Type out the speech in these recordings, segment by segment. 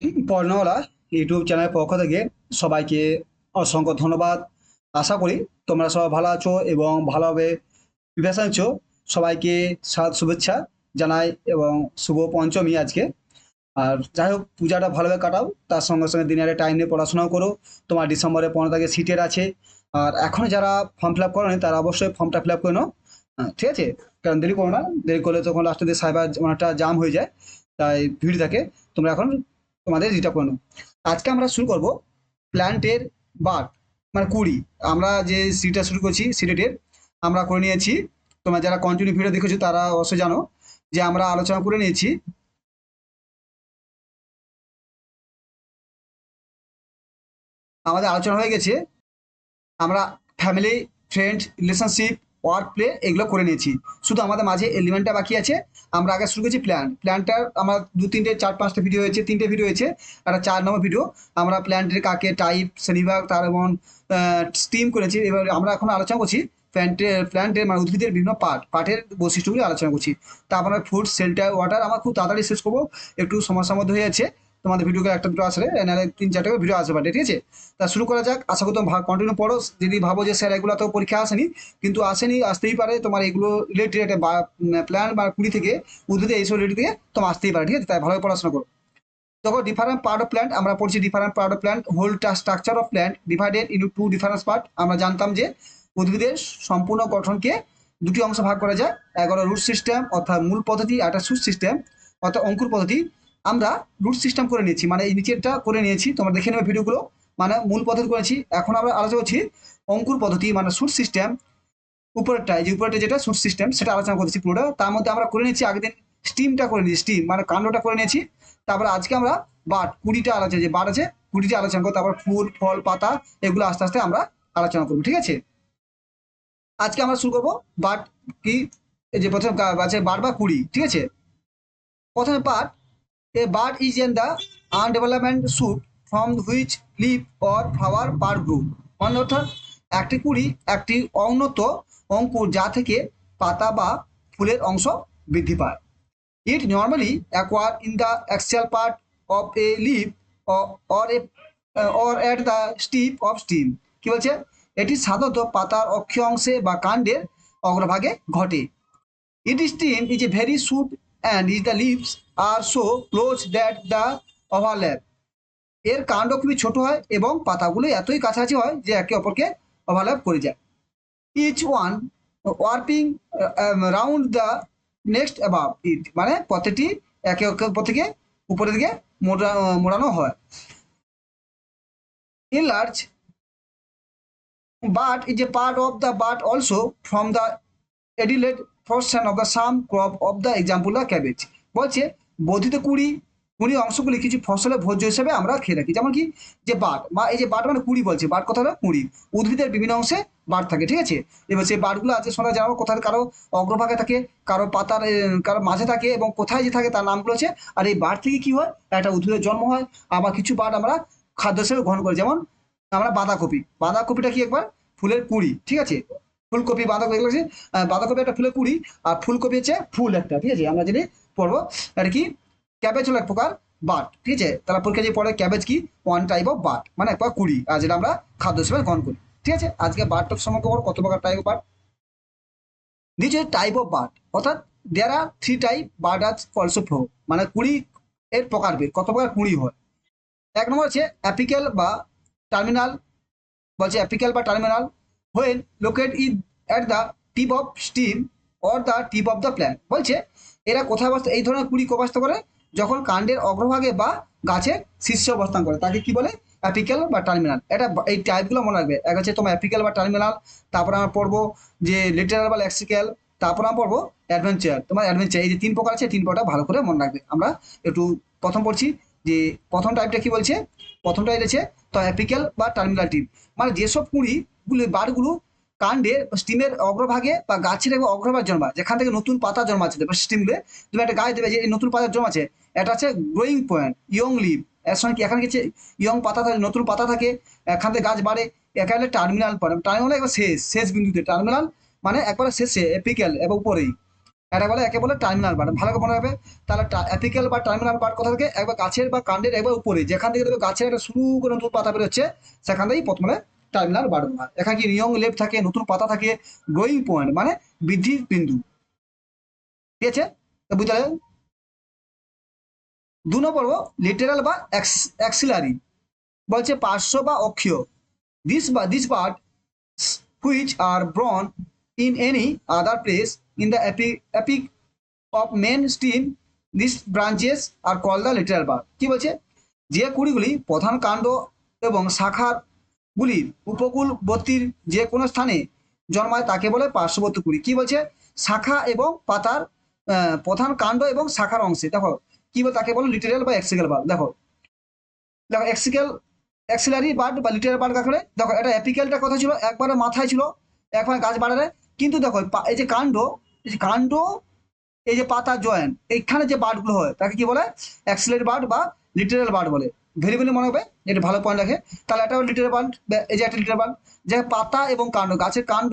পর্ণওয়ালা YouTube চ্যানেলের পক্ষ থেকে সবাইকে অসংখ্য ধন্যবাদ। আশা করি তোমরা সবাই ভালো আছো এবং ভালোভাবে প্রিপারেশন নিচ্ছ। সবাইকে শুভেচ্ছা জানাই এবং শুভ পঞ্চমী আজকে। আর যাই হোক, পূজাটা ভালোভাবে কাটাও, তার সঙ্গে সঙ্গে দিনে একটা টাইম নিয়ে পড়াশোনাও করো। তোমার ডিসেম্বরে 15 তারিখে সিটের আছে। আর এখন যারা ফর্ম ফিল আপ করো তারা অবশ্যই ফর্মটা ফিল আপ করে নাও। ঠিক আছে? কারণ দেরি করো না, দেরি করলে তখন লাস্টে দিয়ে সাইবার অনেকটা জাম হয়ে যায়, তাই ভিড় থাকে। তোমরা এখন তোমাদের যেটা করে নাও। আজকে আমরা শুরু করব প্ল্যান্টের বাট, মানে কুড়ি। আমরা যে সিটা শুরু করছি সিলেটের, আমরা করে নিয়েছি। তোমরা যারা কন্টিনিউ ভিডিও দেখেছো তারা অবশ্যই জানো যে আমরা আলোচনা করে নিয়েছি। আমাদের আলোচনা হয়ে গেছে। আমরা family, friend, relationship, work play এগুলো করে নিয়েছি। শুধু আমাদের মাঝে এলিমেন্টটা বাকি আছে। আমরা আগে শুরু করেছি প্ল্যানটার। আমার দু তিনটে চার পাঁচটা ভিডিও হয়েছে, তিনটে ভিডিও হয়েছে, একটা 4 নম্বর ভিডিও। আমরা প্ল্যান্টের কাকে টাইপ, শ্রেণীবিভাগ, তার এবং স্টিম করেছি। এবার আমরা এখন আলোচনা করছি প্ল্যান্টের মানে উদ্ভিদের বিভিন্ন পার্টের বৈশিষ্ট্যগুলি আলোচনা করছি। তারপর ফুড, শেল্টার, ওয়াটার। আমার খুব তাড়াতাড়ি শেষ করবো, একটু সমস্যার মধ্যে হয়ে যাচ্ছে। তোমাদের ভিডিওকে একটা দুটো আসলে নাহলে 3-4টা ভিডিও আসতে পারে, ঠিক আছে? তা শুরু করা যাক। আশা করি তুমি কন্টিনিউ পড়ো। যদি ভাবো যে স্যার এগুলো তো পরীক্ষা আসেনি, কিন্তু আসেনি, আসতেই পারে। তোমার এগুলো রিলেটেড প্ল্যান বা কুড়ি থেকে উদ্ভিদে এইসব রিলেটেড থেকে তোমার আসতেই পারে, ঠিক আছে? তাই ভালোভাবে পড়াশোনা করো। দেখো, ডিফারেন্ট পার্ট অফ প্ল্যান্ট আমরা পড়ছি। Different part of plant, whole structure of plant divided into two different part. আমরা জানতাম যে উদ্ভিদের সম্পূর্ণ গঠনকে দুটি অংশ ভাগ করা যায়। এক হলো রুট সিস্টেম অর্থাৎ মূল পদ্ধতি, একটা শুট সিস্টেম অর্থাৎ অঙ্কুর পদ্ধতি। আমরা রুট সিস্টেম করে নিয়েছি, মানে এই নিচেরটা করে নিয়েছি, তোমরা দেখে নেবে ভিডিওগুলো। মানে মূল পদ্ধতি করেছি। এখন আমরা আলোচনা করছি অঙ্কুর পদ্ধতি মানে শুট সিস্টেম। উপরেরটা, এই যে উপরেরটা যেটা শুট সিস্টেম, সেটা আলোচনা করছি পুরোটা। তার মধ্যে আমরা করে নিয়েছি আগের দিন স্টিমটা করে নিয়েছি, স্টিম মানে কাণ্ডটা করে নিয়েছি। তারপরে আজকে আমরা বাট, কুড়িটা আলোচনা, যে বাট আছে কুড়িটা আলোচনা করবো। তারপর ফুল, ফল, পাতা এগুলো আস্তে আস্তে আমরা আলোচনা করবো, ঠিক আছে? আজকে আমরা শুরু করবো বাট কি, এই যে প্রথম আছে বাট বা কুড়ি, ঠিক আছে? প্রথমে part, a bud is in the undevelopment shoot from which leaf or flower per group. মানে অর্থাৎ একটি কুড়ি একটি অউন্নত অঙ্কুর, যা থেকে পাতা বা ফুলের অংশ বৃদ্ধি পায়। It normally occur in the axial part of a leaf or a or at the tip of stem. কি বলছে? এটি সাধারণত পাতার অক্ষীয় অংশে বা কাণ্ডের অগ্রভাগে ঘটে। Its stem is a very short and the leaves are so close that the overlap. এর কাণ্ড খুবই ছোট হয় এবং পাতাগুলো এতই কাছাকাছি হয় যে একে অপরকে ওভারল্যাপ করে যায়। Each one wrapping round the next above it, মানে প্রতিটি একে অপর থেকে উপরের দিকে মোড়ানো হয়। In large but is a part of the but also from the adelaide portion of the some crop of the example the cabbage। বলছে বর্ধিত কুড়ি কুড়ি অংশগুলি কিছু ফসলের ভোজ্য হিসেবে আমরা খেয়ে থাকি। যেমন কি, যে বাট বা এই যে বাট মানে কুড়ি বলছে, বাট কথা হলো কুড়ি। উদ্ভিদের বিভিন্ন অংশে বাট থাকে, ঠিক আছে? এবার সেই বাটগুলো আছে শোনা যাও কোথায়, কারো অগ্রভাগে থাকে, কারো পাতার কারো মাঝে থাকে, এবং কোথায় যে থাকে তার নামগুলো আছে। আর এই বাট থেকে কি হয়, একটা উদ্ভিদের জন্ম হয়। আবার কিছু বাট আমরা খাদ্য হিসেবে গ্রহণ করি। যেমন আমরা বাঁধাকপি, বাঁধাকপিটা কি একবার ফুলের কুড়ি, ঠিক আছে? ফুলকপি, বাঁধাকপি এগুলো হচ্ছে বাঁধাকপি একটা ফুলের কুড়ি। আর ফুলকপি হচ্ছে ফুল একটা, ঠিক আছে? আমরা যদি পড়বো আর কি, ক্যাবেজ হলো এক প্রকার বাট, ঠিক আছে? তারা পরীক্ষা যে পড়ে ক্যাবেজ কি, ওয়ান টাইপ অফ বাট, মানে এক প্রকার কুড়ি, আর যেটা আমরা খাদ্য হিসেবে গ্রহণ করি, ঠিক আছে? আজকে বাটটার সম্পর্কে কত প্রকার type of but. This is type of but, অর্থাৎ দেয়ার আর থ্রি টাইপ বাট আজ অলসো ফ্লো, মানে কুড়ি এর প্রকারভেদ, কত প্রকার কুড়ি হয়। এক নম্বর হচ্ছে অ্যাপিক্যাল বা টার্মিনাল। বলছে অ্যাপিক্যাল বা terminal when locate in at the tip of stem or the tip of the plant. বলছে এরা কোথায় অবস্থা, এই ধরনের কুড়ি অবস্থা করে যখন কাণ্ডের অগ্রভাগে বা গাছের শীর্ষে অবস্থান করে, তাকে কি বলে? অ্যাপিক্যাল বা টার্মিনাল। এটা এই টাইপগুলো মনে রাখবে। এক হচ্ছে তোমার অ্যাপিক্যাল বা টার্মিনাল, তারপর আমরা পড়বো যে লেটারাল বা লেক্সিক্যাল, তারপর আমরা পড়বো অ্যাডভেঞ্চার। তোমার অ্যাডভেঞ্চার, এই যে তিন প্রকার আছে, তিন প্রকারটা ভালো করে মনে রাখবে। আমরা একটু প্রথম পড়ছি যে প্রথম টাইপটা কি বলছে। প্রথমটা এসেছে তো অ্যাপিক্যাল বা টার্মিনাল টিপ, মানে যেসব কুঁড়িগুলি বারগুলো কাণ্ডে স্টিমের অগ্রভাগে বা গাছের এবং অগ্রভাগ জন্মায়, যেখান থেকে নতুন পাতা জন্মাচ্ছে। স্টিমগুলো তুমি একটা গাছ দেবে যে এই নতুন পাতা জন্মাচ্ছে, এটা হচ্ছে গ্রোয়িং পয়েন্ট, ইয়ং লিভ। এর সঙ্গে কি এখানে কিছু ইয়ং পাতা থাকে, নতুন পাতা থাকে, এখান থেকে গাছ বাড়ে। এখানে টার্মিনাল পয়েন্ট, টার্মিনাল একবার শেষ শেষ বিন্দুতে, টার্মিনাল মানে একবার শেষে, এপিক্যাল এবং উপরেই। একে বলে টার্মিনাল বার্ড, ভালো করে মনে রাখবে। তাহলে অ্যাপিক্যাল বা টার্মিনাল বার্ড কোথা থেকে, একবার গাছের বা কাণ্ডের একবার উপরে, যেখান থেকে দেখবে গাছের একটা শুরু করে নতুন পাতা বেরোচ্ছে, সেখান থেকেই প্রথমে টার্মিনাল বার্ড বলা হয়। এখানে কি ইয়ং লেফ থাকে, নতুন পাতা থাকে, গ্রোয়িং পয়েন্ট মানে বৃদ্ধির বিন্দু, ঠিক আছে? তো বুঝতে পারলে। 2 নম্বর লিটেরাল বা অ্যাক্সিলারি, বলছে পার্শ্ব বা অক্ষীয়। This bud which are born in any other place in the epic of main stream, these branches are called the lateral bar। কি বলছে, যে কুড়িগুলি প্রধান কাণ্ড এবং শাখার গুলির উপকূলবর্তীর যে কোনো স্থানে জন্মায় তাকে বলে পার্শ্ববর্তী কুড়ি। কি বলছে, শাখা এবং পাতার প্রধান কাণ্ড এবং শাখার অংশে, দেখো কি বলে তাকে বলে লিটেরাল বা এক্সিক্যাল বার। দেখো দেখো অ্যাক্সিলারি বার্ড বা লিটারাল বার্ড কাকে বলে? দেখো এটা অ্যাপিক্যালটা কথা ছিল, একবারে মাথায় ছিল, একবারে গাছ বাড়ারে। কিন্তু দেখো এই যে কাণ্ড, এই যে কাণ্ড, এই যে পাতা জয়েন্ট, এইখানে যে বার্ডগুলো হয় তাকে কি বলে, অ্যাক্সিলারি বার্ড বা লিটারাল বার্ড বলে। ভেরি ভেরি মনে হবে, এটা ভালো পয়েন্ট রাখে। তাহলে এটা লিটারাল বার্ড, এই যে একটা লিটারাল বার্ড, যে পাতা এবং কাণ্ড, গাছের কাণ্ড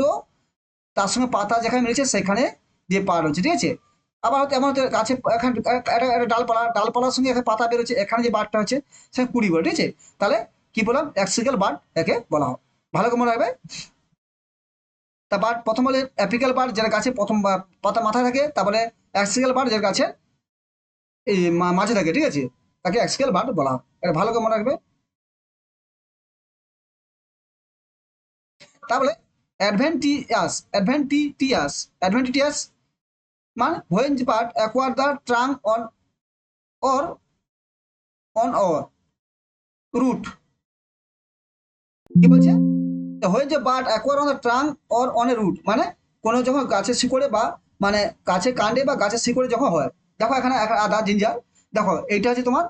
তার সঙ্গে পাতা যেখানে মিলেছে সেখানে যে পার হচ্ছে, ঠিক আছে? আবার হয়তো এমন হতে গাছে এখানে একটা ডালপালার সঙ্গে এখানে পাতা বেরোচ্ছে, এখানে যে বার্ডটা হচ্ছে সেখানে কুড়ি বার, ঠিক আছে? তাহলে কি বললাম, অ্যাক্সিক্যাল বার্ড একে বলা হয়, ভালো করে মনে রাখবে। তা বার্ড প্রথম বলে অ্যাপিক্যাল বার্ড, যেটা গাছে প্রথম পাতা মাথায় থাকে, তারপরে অ্যাক্সিক্যাল বার্ড যেটা গাছে এই মাঝে থাকে, ঠিক আছে? তাকে অ্যাক্সিক্যাল বার্ড বলা হয়, এটা ভালো করে মনে রাখবে। তারপরে অ্যাডভেন্টিটিয়াস মানে when the part acquire the trunk or on or root। কি বলছে, when the part acquire on the trunk or on a root মানে কোনো যখন গাছের শিকড়ে বা মানে গাছের কাণ্ডে বা গাছের শিকড়ে যখন হয়। দেখো এখানে আদা জিঞ্জার, দেখো এইটা হচ্ছে তোমার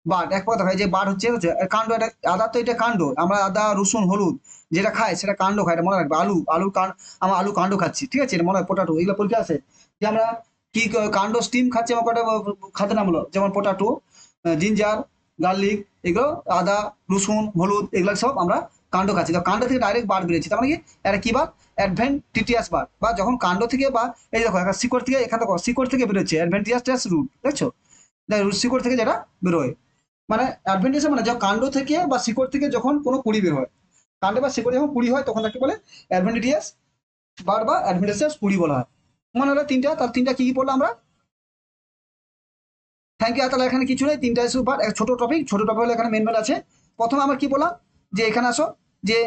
বাট, এক কথা হয় যে বাট হচ্ছে কাণ্ড, এটা আদা, তো এটা কাণ্ড। আমরা আদা রসুন হলুদ যেটা খাই সেটা কাণ্ড খাই, এটা মনে রাখবে। আলুর কাণ্ড, আমরা আলু কাণ্ড খাচ্ছি, ঠিক আছে? এটা মনে হয় পটাটো, এগুলো পরীক্ষা আছে যে আমরা কি কাণ্ড স্টিম খাচ্ছি, আমার কটা খাদ্যের নাম হলো, যেমন পটাটো, জিঞ্জার, গার্লিক, এগুলো আদা রসুন হলুদ, এগুলো সব আমরা কাণ্ড খাচ্ছি। তো কাণ্ড থেকে ডাইরেক্ট বার বেরিয়েছি, তার মানে কি এটা কি বার, অ্যাডভেন্টিটিয়াস বার। বা যখন কাণ্ড থেকে বা এই দেখো এখানে শিকড় থেকে, এখানে দেখো শিকড় থেকে বেরোচ্ছে অ্যাডভেন্টিটিয়াস রুট, দেখছো? শিকড় থেকে যেটা বেরোয়, মানে অ্যাডভেন্টিটিয়াস মানে যখন কাণ্ড থেকে বা শিকড় থেকে যখন কোনো কুড়ি বের হয়, কাণ্ডে বা শিকড়ে যখন কুড়ি হয় তখন তাকে বলে অ্যাডভেন্টিটিয়াস বার বা অ্যাডভেন্টিটিয়াস কুড়ি বলা হয়। মনে হলো তিনটা, তার তিনটা কি কি পড়লো আমরা? Thank you. তাহলে এখানে কিছু নেই, তিনটা সুপার ছোট টপিক, ছোট টপিক হলে এখানে মেন মেন আছে। প্রথমে আমরা কি বললাম, যে এখানে আসো, যে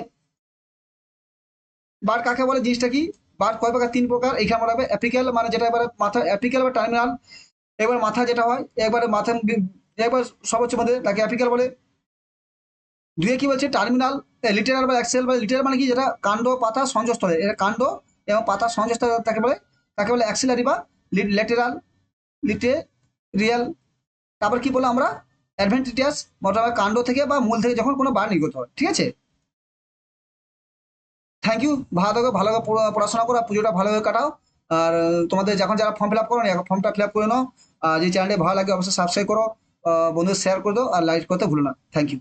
বার কাকে বলে, জিনিসটা কি, বার কয় প্রকার, 3 প্রকার। এখানে বলা হবে অ্যাপিক্যাল মানে যেটা এবারে মাথা, অ্যাপিক্যাল বা টার্মিনাল, এবার মাথা যেটা হয় একবারে মাথা, একবার সর্বোচ্চ মধ্যে তাকে অ্যাপিক্যাল বলে। দুয়ে কি বলছে, টার্মিনাল লিটেরাল বা অ্যাক্সেল, বা লিটেরাল মানে কি, যেটা কাণ্ড পাতা সংযোগস্থলে, এটা কাণ্ড এবং পাতা সংযোগস্থলে তাকে বলে অ্যাক্সিলারি বা ল্যাটেরাল, লিটেরিয়াল। তারপর কি বললাম আমরা, অ্যাডভেন্টিটিয়াস, মোটামুটি কাণ্ড থেকে বা মূল থেকে যখন কোনো বার নির্গত হয়, ঠিক আছে? Thank you. ভালো থাকো, ভালো করে পড়াশোনা করো, পুজোটা ভালোভাবে কাটাও। আর তোমাদের যখন যারা ফর্ম ফিল আপ করো এখন ফর্মটা ফিল আপ করে নাও। আর যে চ্যানেলটি ভালো লাগে অবশ্যই সাবস্ক্রাইব করো, বন্ধুদের শেয়ার করে দাও, আর লাইক করতে ভুলো না। Thank you.